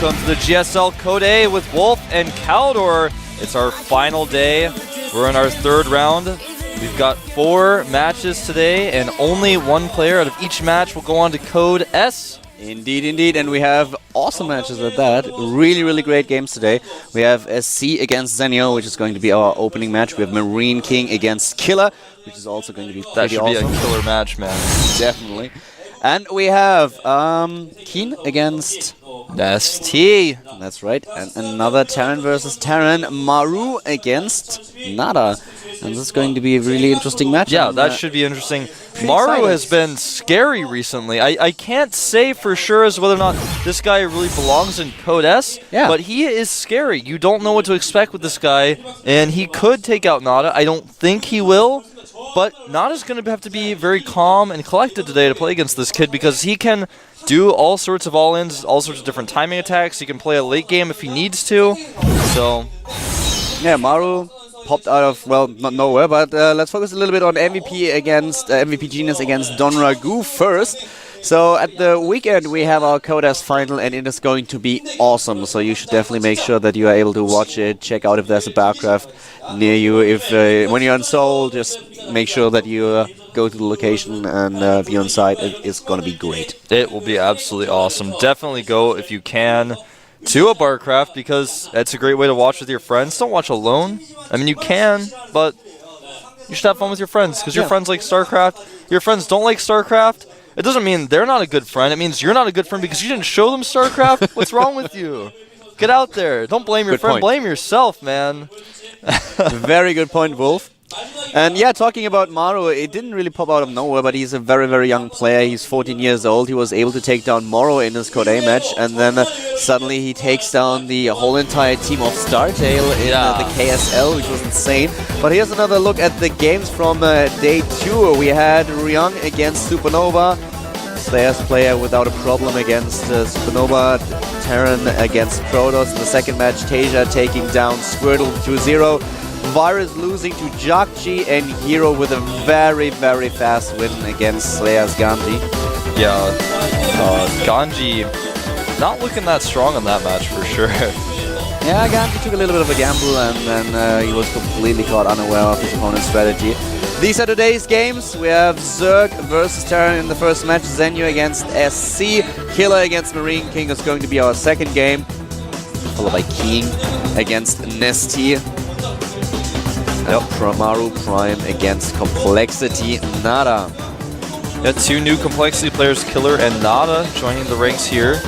welcome to the GSL Code A with Wolf and Caldor. It's our final day. We're in our third round. We've got 4 matches today, and only one player out of each match will go on to Code S. Indeed, indeed, and we have awesome matches at that. Really, really great games today. We have SC against Zenio, which is going to be our opening match. We have Marine King against Killer, which is also going to be pretty awesome. That should be a killer match, man. Definitely. And we have Keen against ST. That's right. And another Terran versus Terran. Maru against Nada. And this is going to be a really interesting match. Yeah, that should be interesting. Maru has been scary recently. I can't say for sure as whether or not this guy really belongs in Code S, but he is scary. You don't know what to expect with this guy, and he could take out Nada. I don't think he will, but Nada's going to have to be very calm and collected today to play against this kid because he can do all sorts of all-ins, all sorts of different timing attacks. He can play a late game if he needs to. So, yeah, Maru popped out of, well, not nowhere, but let's focus a little bit on MVP against MVP Genius against Don Ragu first. So at the weekend we have our Code S final, and it is going to be awesome. So you should definitely make sure that you are able to watch it. Check out if there's a Barcraft near you. If when you're on Seoul, just make sure that you go to the location and be on site. It is going to be great. It will be absolutely awesome. Definitely go if you can to a Barcraft because that's a great way to watch with your friends. Don't watch alone. I mean, you can, but you should have fun with your friends because your friends like StarCraft. Your friends don't like StarCraft. It doesn't mean they're not a good friend. It means you're not a good friend because you didn't show them StarCraft. What's wrong with you? Get out there. Don't blame your friend. Blame yourself, man. Very good point, Wolf. And yeah, talking about Maru, it didn't really pop out of nowhere, but he's a very, very young player. He's 14 years old. He was able to take down Moro in his Code A match, and then suddenly he takes down the whole entire team of StarTale in the GSL, which was insane. But here's another look at the games from day 2. We had Ryung against Supernova. Slayer's player without a problem against Supernova. Terran against Protoss. In the second match, Tasia taking down Squirtle 2-0. Virus losing to Jakji, and Hero with a very, very fast win against Slayer's Ganji. Yeah, Ganji not looking that strong on that match for sure. Yeah, Ganji took a little bit of a gamble, and then he was completely caught unaware of his opponent's strategy. These are today's games. We have Zerg versus Terran in the first match, Zenio against SC, Killer against Marine King is going to be our second game, followed by King against Nesty. Maru Prime against Complexity Nada. Yeah, 2 new Complexity players, Killer and Nada, joining the ranks here.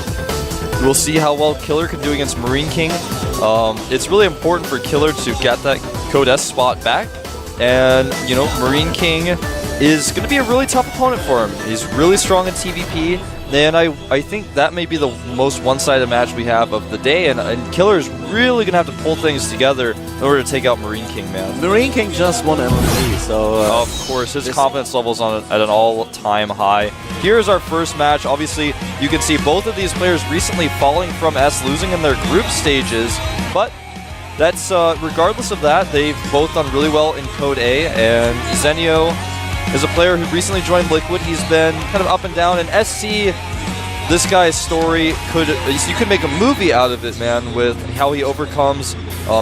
We'll see how well Killer can do against Marine King. It's really important for Killer to get that Code S spot back. And, you know, Marine King is going to be a really tough opponent for him. He's really strong in TVP. And I think that may be the most one-sided match we have of the day, and Killer is really going to have to pull things together in order to take out Marine King, man. Marine King just won MVP, so... of course, his confidence level is at an all-time high. Here's our first match. Obviously, you can see both of these players recently falling from S, losing in their group stages, but that's regardless of that, they've both done really well in Code A, and Zenio is a player who recently joined Liquid. He's been kind of up and down, and SC, this guy's story, you could make a movie out of it, man, with how he overcomes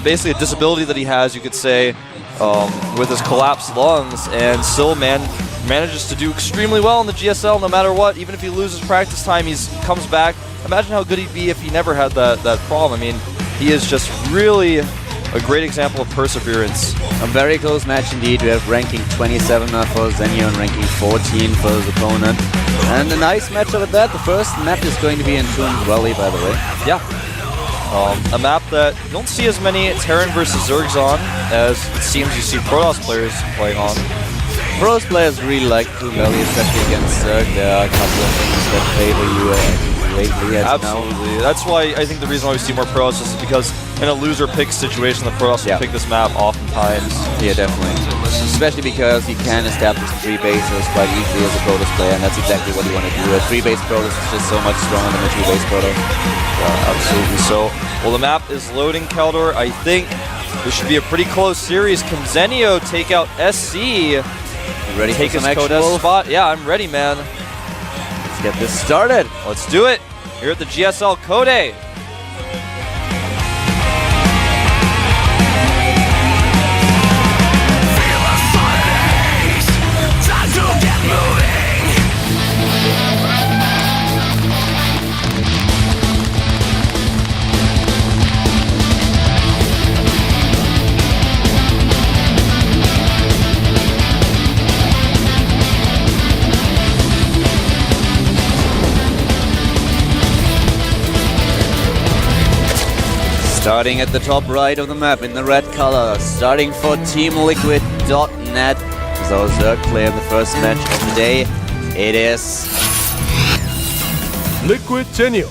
basically a disability that he has, you could say, with his collapsed lungs, and still manages to do extremely well in the GSL no matter what. Even if he loses practice time, he comes back. Imagine how good he'd be if he never had that problem. I mean, he is just really a great example of perseverance. A very close match indeed. We have ranking 27 for Zenio and ranking 14 for his opponent. And a nice matchup at that. The first map is going to be in Toons Valley, by the way. Yeah. A map that you don't see as many Terran versus Zergs on as it seems you see Protoss players playing on. Protoss players really like Toons Valley, especially against Zerg. There are a couple of things that favor you lately. Absolutely. That's why I think the reason why we see more Protoss is because in a loser pick situation, the Protoss will pick this map oftentimes. Yeah, definitely. Especially because you can establish 3 bases quite easily as a Protoss player, and that's exactly what you want to do. A 3-base Protoss is just so much stronger than a 2-base Protoss. Yeah, absolutely. So, well, the map is loading, Caldor. I think this should be a pretty close series. Can Zenio take out SC? You ready take for his Code S spot? Yeah, I'm ready, man. Let's get this started. Let's do it. Here at the GSL Code A. Starting at the top right of the map in the red color, starting for TeamLiquid.net. This is our Zerg player in the first match of the day. It is Liquid Zenio.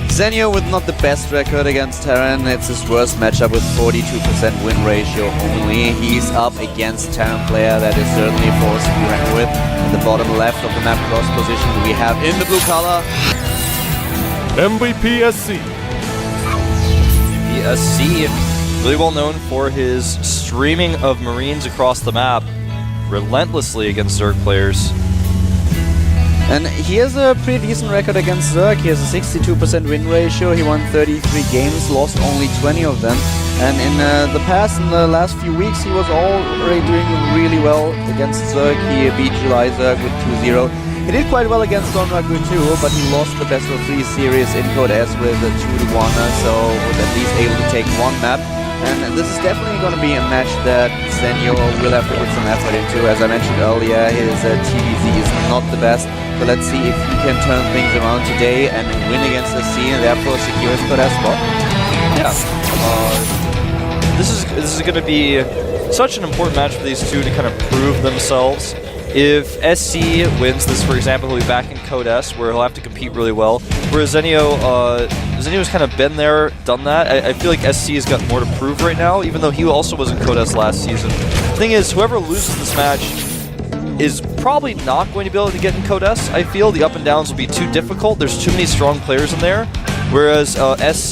Zenio with not the best record against Terran. It's his worst matchup with 42% win ratio only. He's up against Terran player that is certainly a force to be reckoned with. In the bottom left of the map cross position we have in the blue color MVP SC. SC, really well known for his streaming of Marines across the map relentlessly against Zerg players. And he has a pretty decent record against Zerg. He has a 62% win ratio. He won 33 games, lost only 20 of them. And in the last few weeks, he was already doing really well against Zerg. He beat July Zerg with 2-0. He did quite well against Donragu too, but he lost the best of 3 series in Code S with a 2-1, so was at least able to take one map. And this is definitely going to be a match that Zenio will have to put some effort into. As I mentioned earlier, his TVZ is not the best. So let's see if he can turn things around today and win against SC and therefore secure his Code S spot. Yeah. This is going to be such an important match for these two to kind of prove themselves. If SC wins this, for example, he'll be back in Code S, where he'll have to compete really well. Whereas Zenio's kind of been there, done that. I feel like SC has got more to prove right now, even though he also was in Code S last season. The thing is, whoever loses this match is probably not going to be able to get in Code S. I feel the up and downs will be too difficult. There's too many strong players in there. Whereas SC,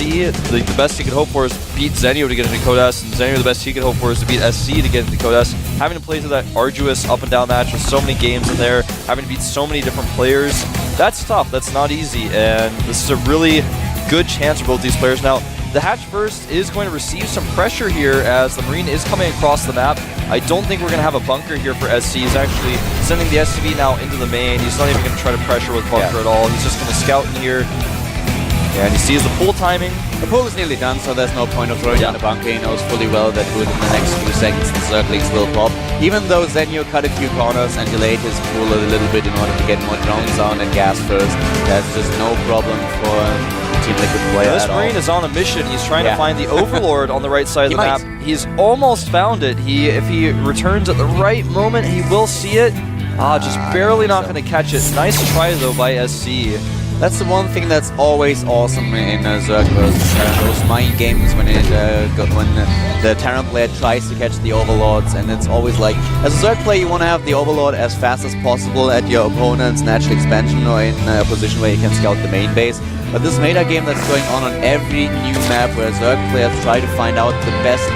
the best he could hope for is beat Zenio to get into Code S, and Zenio, the best he could hope for is to beat SC to get into Code S. Having to play through that arduous up and down match with so many games in there, having to beat so many different players, that's tough. That's not easy, and this is a really good chance for both these players. Now, the Hatch First is going to receive some pressure here as the Marine is coming across the map. I don't think we're going to have a bunker here for SC. He's actually sending the SCV now into the main. He's not even going to try to pressure with bunker at all. He's just going to scout in here. And he sees the pull timing. The pull is nearly done, so there's no point of throwing down the bunker. He knows fully well that within the next few seconds the Zerglings will pop. Even though Zenio cut a few corners and delayed his pull a little bit in order to get more drones on and gas first, that's just no problem for Team Liquid player This Marine is on a mission. He's trying to find the Overlord on the right side of the map. He's almost found it. If he returns at the right moment, he will see it. Just barely not going to catch it. Nice try though by SC. That's the one thing that's always awesome in Zerg versus Terran, those mind games when the Terran player tries to catch the Overlords, and it's always like, as a Zerg player you want to have the Overlord as fast as possible at your opponent's natural expansion or in a position where you can scout the main base. But this meta game that's going on every new map where Zerg players try to find out the best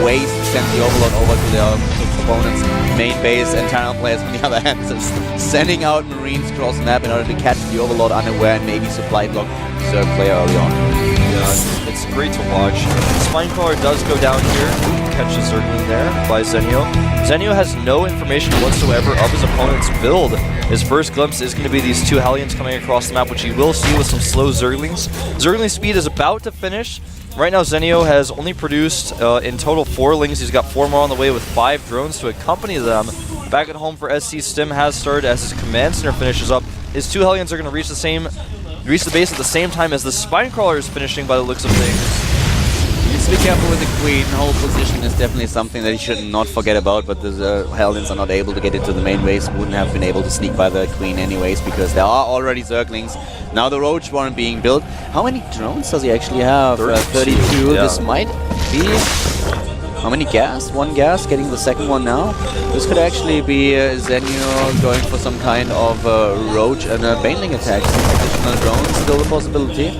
ways to send the Overlord over to their opponent's main base, and Terran players on the other hand is sending out Marines across the map in order to catch the Overlord unaware and maybe supply block Zerg player early on. Yeah, it's great to watch. Spinecrawler does go down here. Catches Zergling there by Zenio. Zenio has no information whatsoever of his opponent's build. His first glimpse is going to be these two Hellions coming across the map, which you will see with some slow Zerglings. Zergling speed is about to finish. Right now, Zenio has only produced in total 4 Lings. He's got 4 more on the way with 5 drones to accompany them. Back at home for SC, Stim has started as his command center finishes up. His 2 Hellions are going to reach the base at the same time as the Spinecrawler is finishing by the looks of things. Just be careful with the Queen. Whole position is definitely something that you should not forget about, but the Hellions are not able to get into the main base. Wouldn't have been able to sneak by the Queen anyways, because there are already Zerglings. Now the Roach Warren being built. How many drones does he actually have? 32. Yeah. This might be... How many gas? 1 gas, getting the second one now. This could actually be Zenio going for some kind of Roach and a Baneling attack. Additional drones, still a possibility.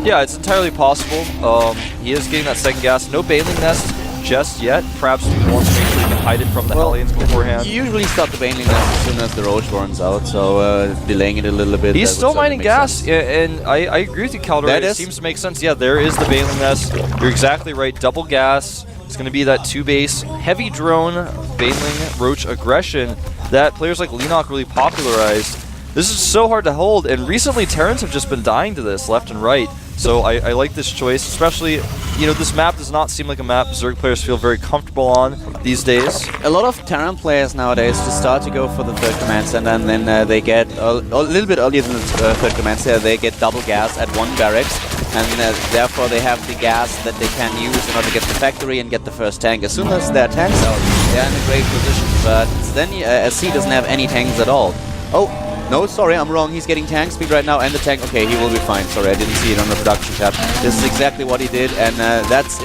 Yeah, it's entirely possible. He is getting that second gas. No Baneling Nest just yet. Perhaps he wants to make sure he can hide it from the Hellions beforehand. You usually start the Baneling Nest as soon as the Roach runs out, so delaying it a little bit. He's still mining gas, and I agree with you, Caldor. It seems to make sense. Yeah, there is the Baneling Nest. You're exactly right. Double gas. It's going to be that 2-base heavy drone Baneling Roach aggression that players like Leenock really popularized. This is so hard to hold, and recently Terrans have just been dying to this left and right. So I like this choice, especially, you know, this map does not seem like a map Zerg players feel very comfortable on these days. A lot of Terran players nowadays just start to go for the third command center, and then they get a little bit earlier than the third command center, they get double gas at one barracks, and therefore they have the gas that they can use in order to get the factory and get the first tank. As soon as their tanks out, they're in a great position, but then SC doesn't have any tanks at all. Oh, no, sorry, I'm wrong. He's getting tank speed right now, and the tank. Okay, he will be fine. Sorry, I didn't see it on the production tab. This is exactly what he did, and that's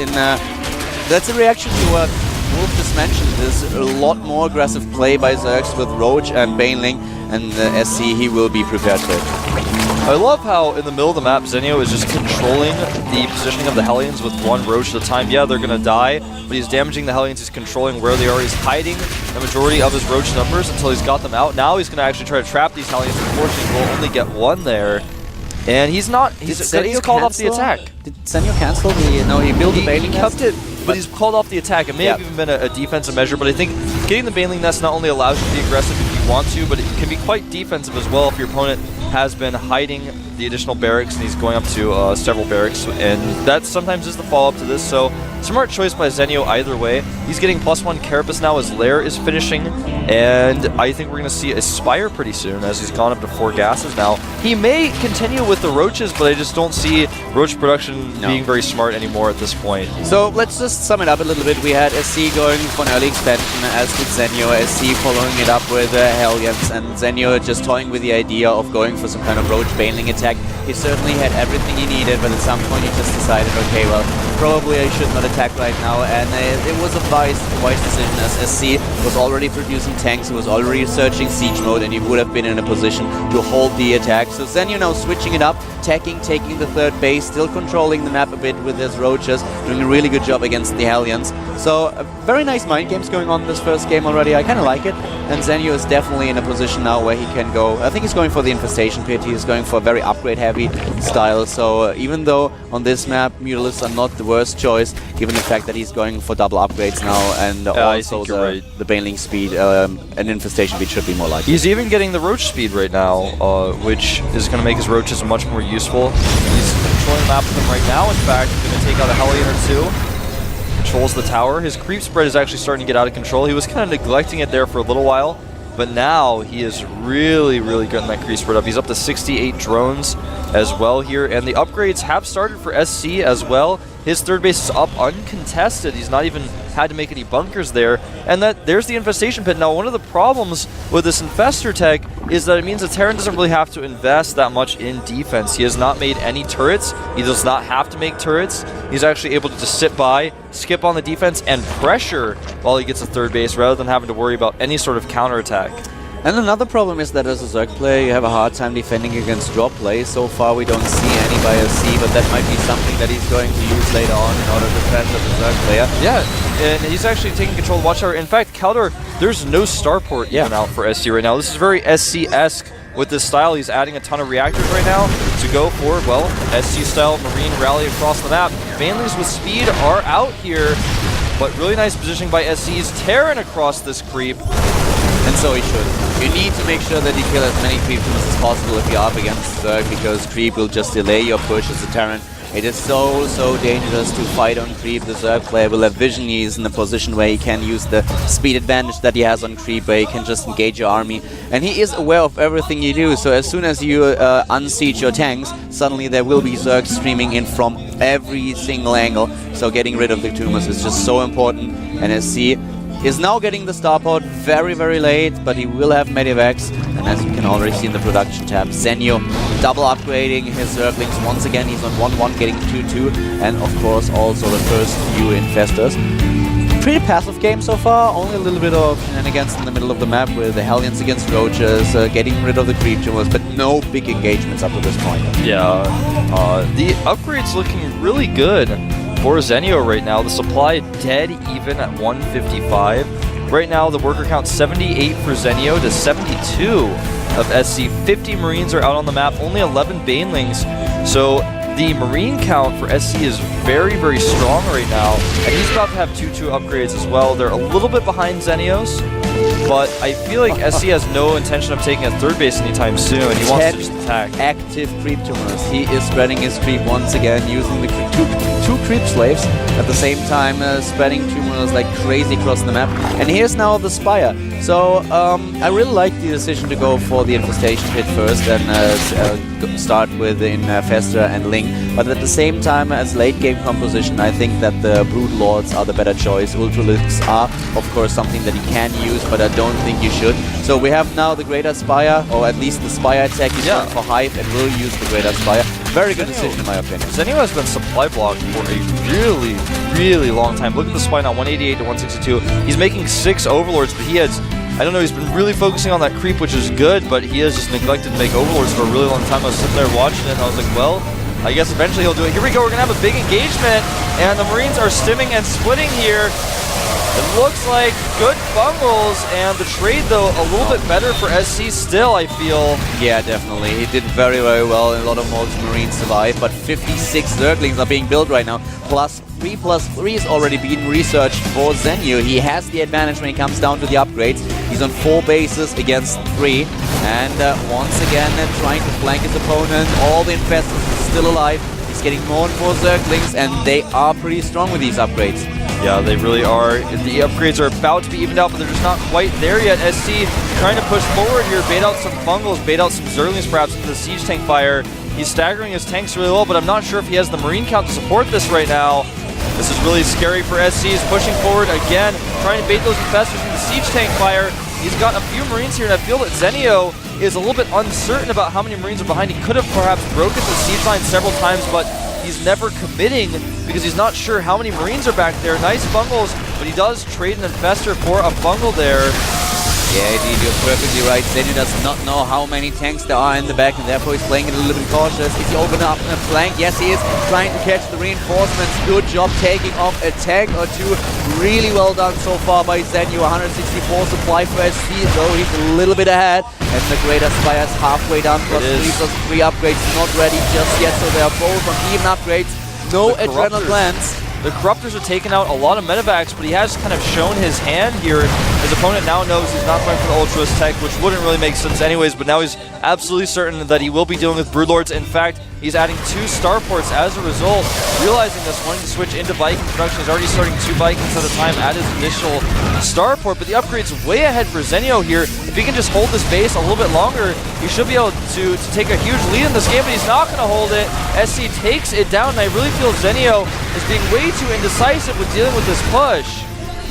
a reaction to what Wolf just mentioned. There's a lot more aggressive play by Zergs with Roach and Baneling, and SC, he will be prepared for it. I love how in the middle of the map, Zenio is just controlling the positioning of the Hellions with one Roach at a time. Yeah, they're going to die, but he's damaging the Hellions. He's controlling where they are. He's hiding the majority of his Roach numbers until he's got them out. Now he's going to actually try to trap these Hellions. Unfortunately, he'll only get one there. And he's not... He's called off the attack. Did Zenio cancel the... No, he built the Baneling nest? He kept it, but he's called off the attack. It may have even been a defensive measure, but I think getting the Baneling nest not only allows you to be aggressive if you want to, but it can be quite defensive as well if your opponent has been hiding the additional barracks and he's going up to several barracks, and that sometimes is the follow-up to this. So smart choice by Zenio either way. He's getting +1 Carapace now as Lair is finishing, and I think we're going to see a Spire pretty soon as he's gone up to 4 gases now. He may continue with the Roaches, but I just don't see Roach production being very smart anymore at this point. So let's just sum it up a little bit. We had SC going for an early expansion, as did Zenio, SC following it up with Hellions, and Zenio just toying with the idea of going for some kind of Roach Baneling attack. He certainly had everything he needed, but at some point he just decided, okay, well, probably I should not attack right now, and it was a wise decision, as SC was already producing tanks, he was already searching siege mode, and he would have been in a position to hold the attack. So Zenio now switching it up, taking the third base, still controlling the map a bit with his Roaches, doing a really good job against the Hellions. So very nice mind games going on in this first game already. I kind of like it, and Zenio is definitely in a position now where he can go. I think he's going for the Infestation Pit. He's going for a very upgrade-heavy style. So even though on this map Mutalisks are not the worst choice, given the fact that he's going for double upgrades now, and also the Baneling speed, an Infestation Pit should be more likely. He's even getting the Roach speed right now, which is going to make his Roaches much more useful. He's controlling the map with them right now. In fact, he's going to take out a Hellion or two. Controls the tower. His creep spread is actually starting to get out of control. He was kind of neglecting it there for a little while, but now he is really getting that creep spread up. He's up to 68 drones as well here, and the upgrades have started for SC as well. His third base is up uncontested. He's not even had to make any bunkers there. And there's the Infestation Pit. Now, one of the problems with this Infestor tech is that it means that Terran doesn't really have to invest that much in defense. He has not made any turrets. He does not have to make turrets. He's actually able to just sit by, skip on the defense, and pressure while he gets a third base rather than having to worry about any sort of counterattack. And another problem is that as a Zerg player, you have a hard time defending against drop play. So far, we don't see any by SC, but that might be something that he's going to use later on in order to defend as a Zerg player. Yeah, and he's actually taking control of Watchtower. In fact, Kaldor, there's no starport even out for SC right now. This is very SC-esque with this style. He's adding a ton of reactors right now to go for, well, SC-style Marine rally across the map. Banelings with speed are out here, but really nice positioning by SC's Terran across this creep. And so he should. You need to make sure that you kill as many creep tumors as possible if you're up against Zerg, because creep will just delay your push as a Terran. It is so dangerous to fight on creep. The Zerg player will have vision. He's in a position where he can use the speed advantage that he has on creep, where he can just engage your army. And he is aware of everything you do, so as soon as you unsiege your tanks, suddenly there will be Zerg streaming in from every single angle. So getting rid of the tumors is just so important. And SC is now getting the starport very late, but he will have Medivacs, and as you can already see in the production tab, Zenio double upgrading his Zerglings once again. He's on 1-1 getting 2-2, and of course also the first few Infestors. Pretty passive game so far, only a little bit of shenanigans in the middle of the map with the Hellions against Roaches, getting rid of the creep tumors, but no big engagements up to this point. Yeah, the upgrade's looking really good for Zenio right now. The supply dead even at 155. Right now the worker count 78 for Zenio to 72 of SC. 50 Marines are out on the map, only 11 Banelings. So the Marine count for SC is very strong right now, and he's about to have 2-2 upgrades as well. They're a little bit behind Zenio's, but I feel like SC has no intention of taking a third base anytime soon. He wants to just attack. Active creep tumors. He is spreading his creep once again, using the two creep slaves at the same time, spreading tumors like crazy across the map. And here's now the Spire. So I really like the decision to go for the infestation pit first and start with Infestor and Ling. But at the same time, as late game composition, I think that the Brood Lords are the better choice. Ultralisks are, of course, something that you can use, but I don't think you should. So we have now the Greater Spire, or at least the Spire attack. He's going for Hive and will use the Greater Spire. Very good decision in my opinion. Zenio has been supply blocked for a really, really long time. Look at the spine on 188 to 162. He's making 6 Overlords, but he has, I don't know, he's been really focusing on that creep, which is good, but he has just neglected to make Overlords for a really long time. I was sitting there watching it and I was like, well, I guess eventually he'll do it. Here we go, we're going to have a big engagement, and the Marines are stimming and splitting here. It looks like good bungles, and the trade, though, a little bit better for SC still, I feel. Yeah, definitely. He did very, very well, and a lot of Marines survive, but 56 Zerglings are being built right now. +3 is already being researched for Zenio. He has the advantage when it comes down to the upgrades. He's on 4 bases against 3, and once again trying to flank his opponent. All the Infestors are still alive. He's getting more and more Zerglings, and they are pretty strong with these upgrades. Yeah, they really are. The upgrades are about to be evened out, but they're just not quite there yet. SC trying to push forward here, bait out some bungles, bait out some Zerglings perhaps with the siege tank fire. He's staggering his tanks really well, but I'm not sure if he has the Marine count to support this right now. This is really scary for SC. He's pushing forward again, trying to bait those Infestors with the siege tank fire. He's got a few Marines here, and I feel that Zenio is a little bit uncertain about how many Marines are behind. He could have perhaps broken the siege line several times, but he's never committing because he's not sure how many Marines are back there. Nice bungles, but he does trade an Infestor for a bungle there. Yeah, indeed, you're perfectly right. Zenio does not know how many tanks there are in the back, and therefore he's playing it a little bit cautious. Is he open up a flank? Yes, he is. Trying to catch the reinforcements. Good job taking off a tank or two. Really well done so far by Zenio. 164 supply for SC, though he's a little bit ahead. And the Greater Spire is halfway done. +3 upgrades not ready just yet, so they are both on even upgrades. No Adrenal Glands. The Corruptors are taking out a lot of medevacs, but he has kind of shown his hand here. His opponent now knows he's not going for the Ultras tech, which wouldn't really make sense anyways, but now he's absolutely certain that he will be dealing with Broodlords. In fact, he's adding 2 starports as a result. Realizing this, wanting to switch into Viking production, he's already starting 2 Vikings at a time at his initial starport, but the upgrade's way ahead for Zenio here. If he can just hold this base a little bit longer, he should be able to take a huge lead in this game, but he's not going to hold it. SC takes it down, and I really feel Zenio is being way too indecisive with dealing with this push.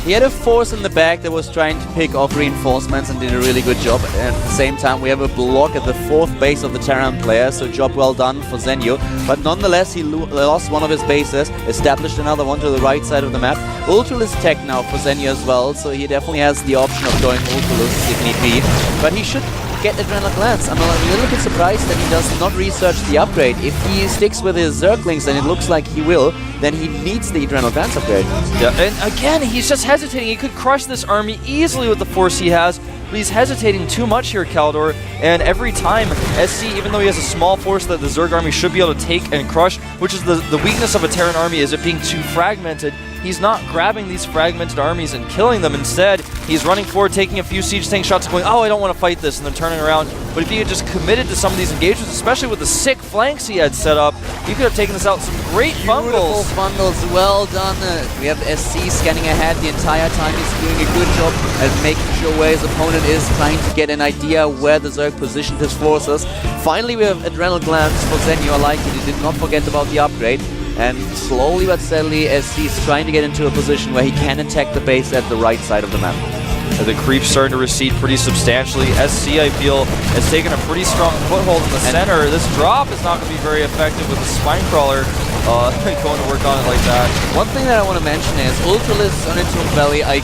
He had a force in the back that was trying to pick off reinforcements and did a really good job. And at the same time, we have a block at the 4th base of the Terran player, so job well done for Zenio. But nonetheless, he lost one of his bases, established another one to the right side of the map. Ultralist tech now for Zenio as well, so he definitely has the option of going Ultralist if need be. But he should get Adrenal Glands. I'm a little bit surprised that he does not research the upgrade. If he sticks with his Zerglings, and it looks like he will, then he needs the Adrenal Glands upgrade. Yeah, and again, he's just hesitating. He could crush this army easily with the force he has, but he's hesitating too much here, Caldor. And every time, SC, even though he has a small force that the Zerg army should be able to take and crush, which is the weakness of a Terran army, is it being too fragmented. He's not grabbing these fragmented armies and killing them. Instead, he's running forward, taking a few siege tank shots, going, oh, I don't want to fight this, and then turning around. But if he had just committed to some of these engagements, especially with the sick flanks he had set up, he could have taken this out some great bungles. Beautiful bungles, well done. We have SC scanning ahead the entire time. He's doing a good job at making sure where his opponent is, trying to get an idea where the Zerg positioned his forces. Finally, we have Adrenal Glands for Zenio. I like it. He did not forget about the upgrade. And slowly but steadily, SC is trying to get into a position where he can attack the base at the right side of the map. The creep's starting to recede pretty substantially. SC, I feel, has taken a pretty strong foothold in the center. This drop is not going to be very effective with the Spine Crawler going to work on it like that. One thing that I want to mention is Ultralists on Entomb Valley are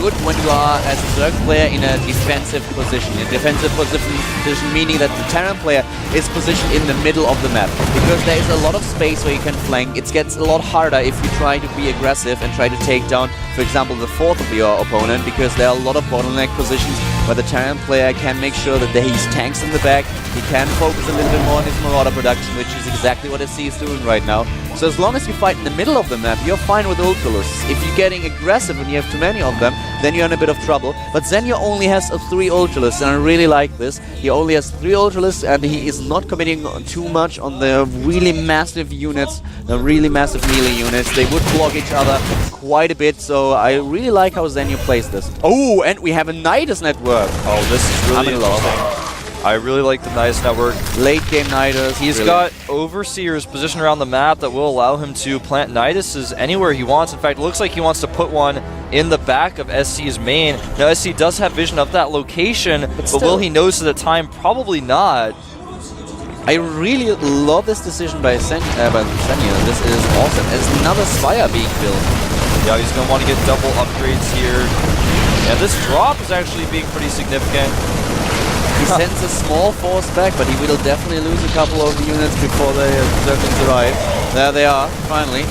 good when you are, as a Zerg player, in a defensive position. A defensive position meaning that the Terran player is positioned in the middle of the map. Because there is a lot of space where you can flank. It gets a lot harder if you try to be aggressive and try to take down, for example, the 4th of your opponent, because there are a lot of bottleneck positions where the Terran player can make sure that he's tanks in the back. He can focus a little bit more on his Marauder production, which is exactly what SC is doing right now. So as long as you fight in the middle of the map, you're fine with Ultralists. If you're getting aggressive and you have too many of them, then you're in a bit of trouble. But Zenio only has 3 Ultralists, and I really like this. He only has 3 Ultralists, and he is not committing too much on the really massive units, the really massive melee units. They would block each other quite a bit, so I really like how Zenio plays this. Oh, and we have a Nidus network. Oh, this is really interesting. I really like the Nidus network. Late game Nidus. He's got Overseers positioned around the map that will allow him to plant Niduses anywhere he wants. In fact, it looks like he wants to put one in the back of SC's main. Now, SC does have vision of that location, but will he notice at the time? Probably not. I really love this decision by Zenio. This is awesome. There's another Spire being built. Yeah, he's going to want to get double upgrades here. And this drop is actually being pretty significant. He sends a small force back, but he will definitely lose a couple of units before the Zerglings arrive. There they are, finally.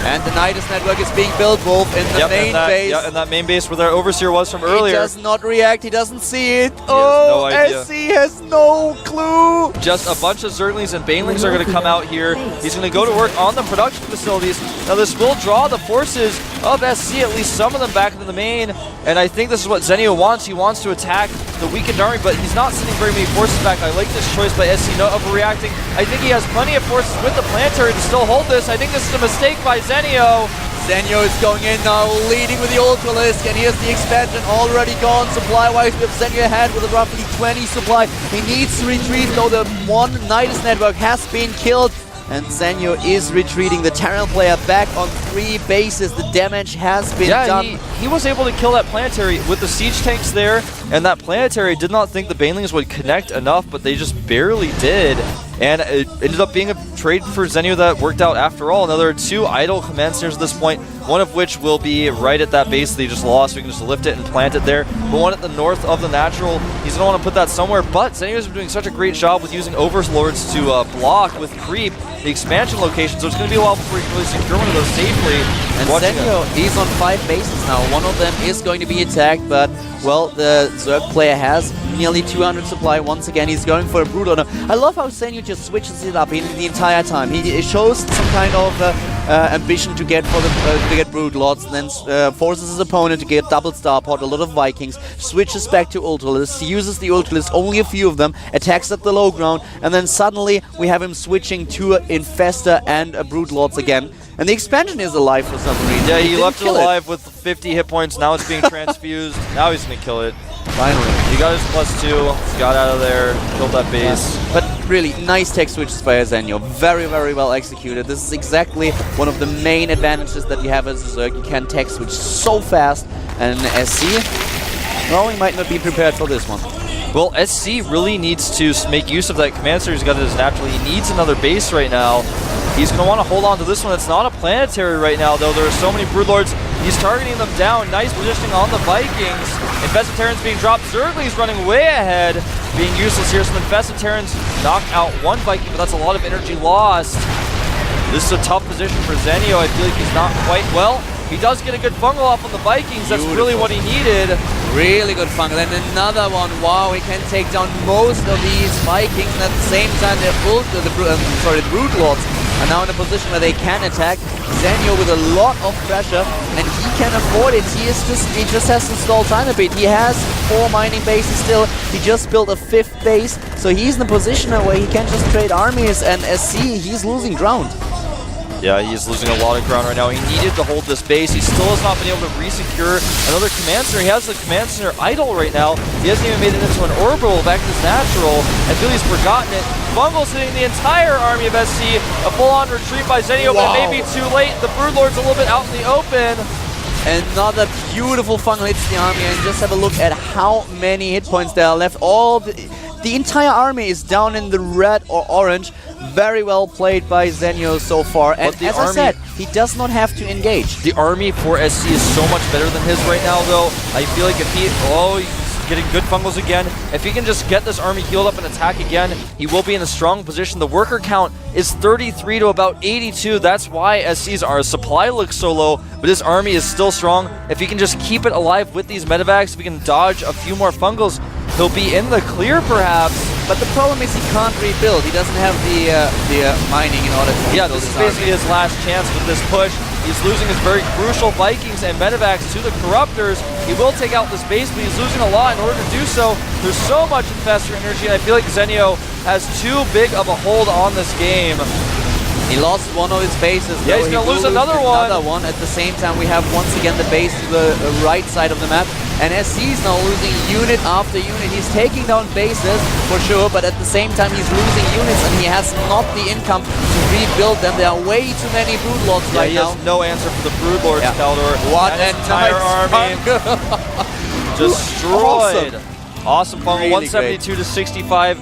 And the Nidus network is being built, Wolf, in the main base. Yeah, in that main base where their Overseer was from earlier. He does not react, he doesn't see it. Oh, no SC has no clue. Just a bunch of Zerglings and Banelings are going to come out here. He's going to go to work on the production facilities. Now this will draw the forces of SC, at least some of them, back into the main. And I think this is what Zenio wants. He wants to attack the weakened army, but he's not sending very many forces back. I like this choice by SC, not overreacting. I think he has plenty of forces with the planetary to still hold this. I think this is a mistake by Zenio. Zenio is going in now, leading with the Ultralisk, and here's the expansion already gone. Supply-wise, we have Zenio ahead with a roughly 20 supply. He needs to retreat, though the one Nidus network has been killed. And Zenio is retreating the Terran player back on 3 bases. The damage has been done. He was able to kill that planetary with the siege tanks there, and that planetary did not think the Banelings would connect enough, but they just barely did. And it ended up being a trade for Zenio that worked out after all. Now there are 2 idle command centers at this point, one of which will be right at that base they just lost. We can just lift it and plant it there. But one at the north of the natural, he's going to want to put that somewhere. But Zenio's been doing such a great job with using Overlords to block with creep the expansion location, so it's going to be a while before he can really secure one of those safely. And Zenio is on 5 bases now. One of them is going to be attacked, but, well, the Zerg player has nearly 200 supply. Once again, he's going for a Brood Lord. I love how Zenio just switches it up in the entire time. He shows some kind of ambition to get Brood Lords, and then forces his opponent to get double Starport, a lot of Vikings, switches back to Ultralists, uses the Ultralists, only a few of them, attacks at the low ground, and then suddenly we have him switching to Infestor and Brood Lords again. And the expansion is alive for some reason. Yeah, he left it alive with 50 hit points. Now it's being transfused. Now he's going to kill it. Finally. He got his +2, got out of there, killed that base. Yeah. But really, nice tech switches by Zenio. Very, very well executed. This is exactly one of the main advantages that you have as a Zerg. You can tech switch so fast. And SC, well, he might not be prepared for this one. Well, SC really needs to make use of that command center he's got as naturally. He needs another base right now. He's going to want to hold on to this one. It's not a planetary right now, though. There are so many Broodlords. He's targeting them down. Nice positioning on the Vikings. Infested Terrans being dropped. Zergling's running way ahead, being useless here. So the Infested Terrans knock out one Viking, but that's a lot of energy lost. This is a tough position for Zenio. I feel like he's not quite well. He does get a good fungal off on the Vikings. That's really what he needed. Really good fungal. And another one. Wow, he can take down most of these Vikings. And at the same time, the Brood Lords are now in a position where they can attack. Zenio with a lot of pressure, and he can afford it. He just has to stall time a bit. He has 4 mining bases still. He just built a 5th base, so he's in a position where he can just trade armies. And SC, he's losing ground. Yeah, he's losing a lot of ground right now. He needed to hold this base. He still has not been able to re-secure another command center. He has the command center idle right now. He hasn't even made it into an orbital back to his natural. I feel he's forgotten it. Fungal's hitting the entire army of SC. A full-on retreat by Zenio, but it may be too late. The Broodlord's a little bit out in the open. Another beautiful fungal hits the army, and just have a look at how many hit points there are left. The entire army is down in the red or orange. Very well played by Zenio so far. And as I said, he does not have to engage. The army for SC is so much better than his right now, though. I feel like if he... Oh, getting good fungals again. If he can just get this army healed up and attack again, he will be in a strong position. The worker count is 33 to about 82. That's why SC's supply looks so low, but his army is still strong. If he can just keep it alive with these medevacs, if he can dodge a few more fungals, he'll be in the clear perhaps. But the problem is he can't rebuild. He doesn't have the mining in order to rebuild. Yeah, this is basically his last chance with this push. He's losing his very crucial Vikings and medevacs to the Corruptors. He will take out this base, but he's losing a lot in order to do so. There's so much infestor energy, and I feel like Zenio has too big of a hold on this game. He lost one of his bases. Yeah, he's going to lose another one. At the same time, we have once again the base to the right side of the map. And SC is now losing unit after unit. He's taking down bases, for sure, but at the same time, he's losing units, and he has not the income to rebuild them. There are way too many Broodlords right now. He has no answer for the Broodlords, yeah. Kaldor. What an entire army destroyed. Awesome fungal, really 172 to 65.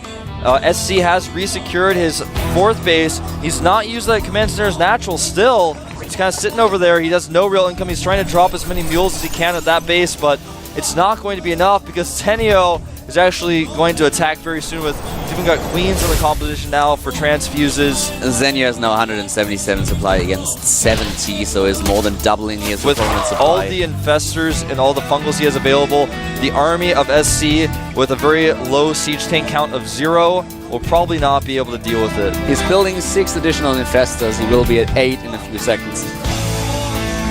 SC has resecured his 4th base. He's not used that command center's natural still. He's kind of sitting over there. He has no real income. He's trying to drop as many mules as he can at that base, but it's not going to be enough because Zenio is actually going to attack very soon with, he's even got queens in the composition now for transfuses. Zenio has now 177 supply against 70, so is more than doubling his opponent's supply. All the infestors and all the fungals he has available, the army of SC with a very low siege tank count of 0 will probably not be able to deal with it. He's building 6 additional infestors. He will be at 8 in a few seconds.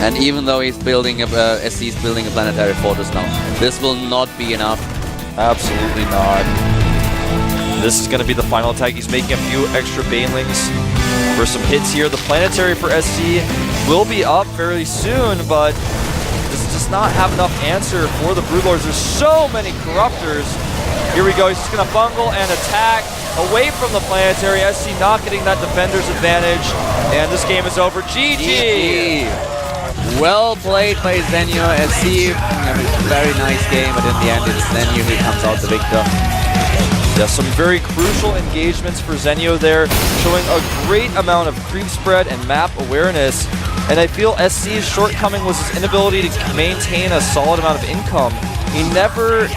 And even though he's building SC's building a planetary fortress now, this will not be enough. Absolutely not. This is going to be the final attack. He's making a few extra banelings for some hits here. The planetary for SC will be up fairly soon, but this does not have enough answer for the Broodlords. There's so many Corruptors. Here we go. He's just going to bungle and attack away from the planetary. SC not getting that defender's advantage, and this game is over. GG! Well played by Zenio. SC, a very nice game, but in the end it's Zenio who comes out the victor. Yeah, some very crucial engagements for Zenio there, showing a great amount of creep spread and map awareness. And I feel SC's shortcoming was his inability to maintain a solid amount of income. He never,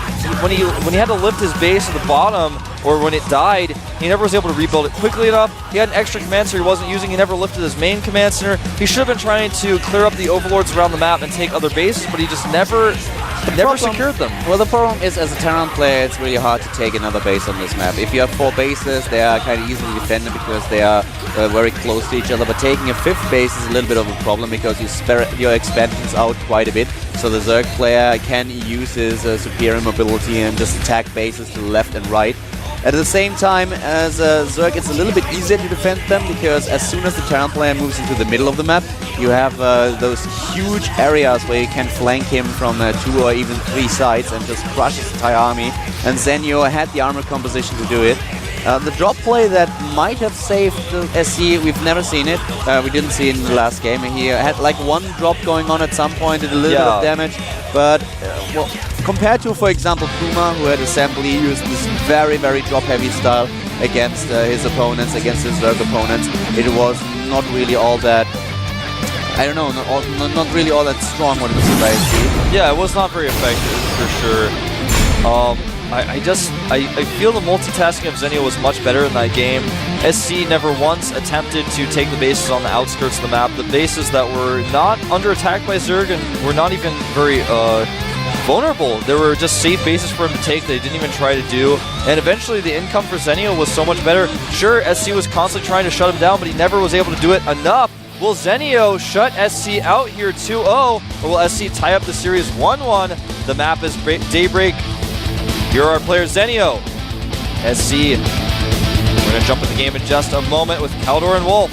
when he had to lift his base at the bottom, or when it died, he never was able to rebuild it quickly enough. He had an extra command center he wasn't using. He never lifted his main command center. He should have been trying to clear up the overlords around the map and take other bases, but he just never secured them. Well, the problem is, as a Terran player, it's really hard to take another base on this map. If you have 4 bases, they are kind of easily defended because they are very close to each other. But taking a 5th base is a little bit of a problem because you spread your expansions out quite a bit. So the Zerg player can use his superior mobility and just attack bases to the left and right. At the same time, as Zerg, it's a little bit easier to defend them because as soon as the Terran player moves into the middle of the map, you have those huge areas where you can flank him from 2 or even 3 sides and just crush his entire army. And Zenio had the armor composition to do it. The drop play that might have saved SC, we've never seen it. We didn't see it in the last game. He had like 1 drop going on at some point, did a little bit of damage. But, well, compared to, for example, Puma, who had assembly, used this very, very drop-heavy style against his opponents, against his Zerg opponents, it was not really all that, I don't know, not really all that strong when it was by SC. Yeah, it was not very effective, for sure. I feel the multitasking of Zenio was much better in that game. SC never once attempted to take the bases on the outskirts of the map. The bases that were not under attack by Zerg and were not even very vulnerable. There were just safe bases for him to take that he didn't even try to do. And eventually the income for Zenio was so much better. Sure, SC was constantly trying to shut him down, but he never was able to do it enough. Will Zenio shut SC out here 2-0, or will SC tie up the series 1-1? The map is Daybreak. Here are our players, Zenio, SC. We're going to jump in the game in just a moment with Kaldor and Wolf.